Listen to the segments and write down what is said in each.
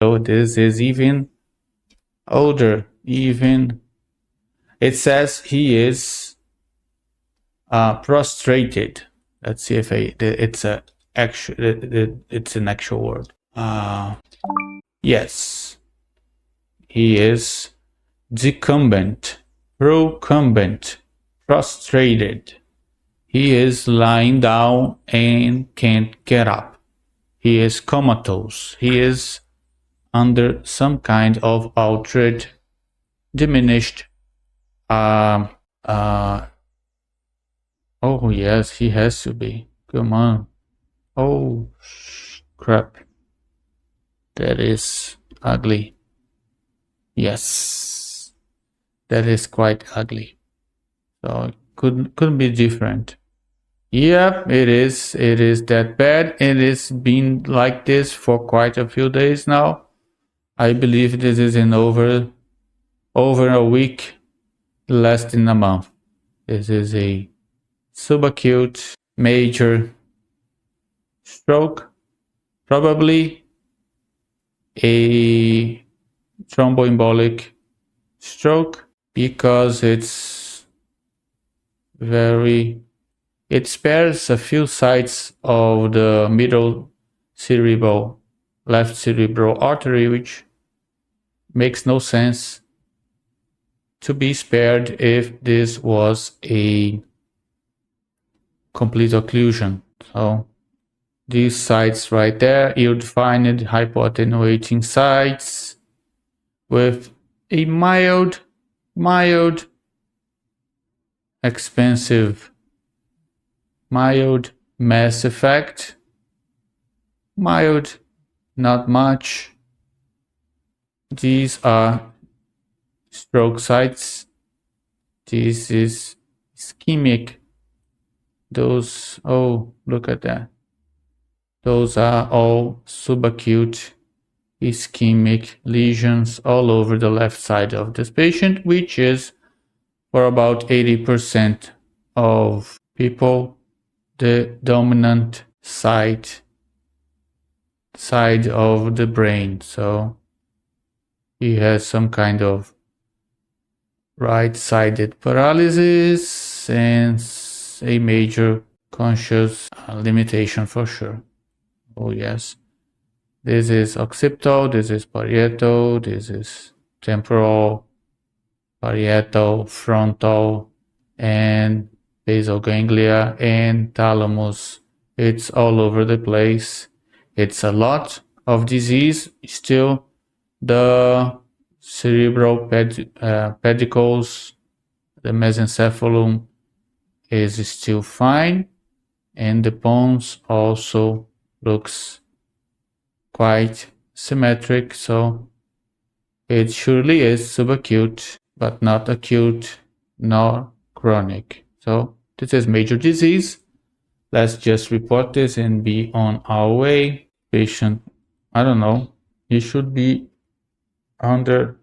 So this is even older. Even it says he is prostrated. Let's see if it's an actual word. Yes, he is decumbent, procumbent, prostrated. He is lying down and can't get up. He is comatose. He is under some kind of altered, diminished. Oh yes, he has to be. Come on. Oh crap. That is ugly. Yes, that is quite ugly. So it couldn't be different. Yeah, it is. It is that bad. It has been like this for quite a few days now. I believe this is in over a week, less than a month. This is a subacute major stroke, probably a thromboembolic stroke, because it spares a few sides of the middle cerebral, left cerebral artery, which makes no sense to be spared if this was a complete occlusion. So these sites right there, you'd find it hypoattenuating sites with a mild, expensive, mild mass effect, mild, not much. These are stroke sites. This is ischemic. Those, oh, look at that. Those are all subacute ischemic lesions all over the left side of this patient, which is for about 80% of people the dominant side of the brain. So he has some kind of right-sided paralysis and a major conscious limitation for sure. Oh yes, this is occipital, this is parietal, this is temporal, parietal, frontal, and basal ganglia and thalamus. It's all over the place. It's a lot of disease. Still, the cerebral pedicles, the mesencephalum is still fine, and the bones also looks quite symmetric. So it surely is subacute, but not acute nor chronic. So this is major disease. Let's just report this and be on our way. Patient, I don't know, he should be under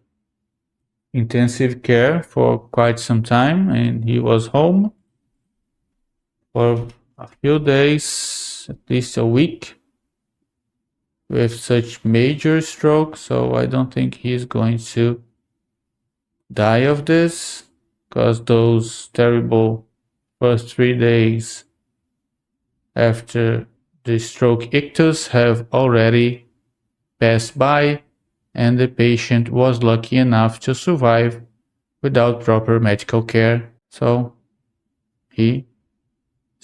intensive care for quite some time, and he was home for a few days, at least a week, with such major stroke. So I don't think he's going to die of this, because those terrible first 3 days after the stroke ictus have already passed by, and the patient was lucky enough to survive without proper medical care. So he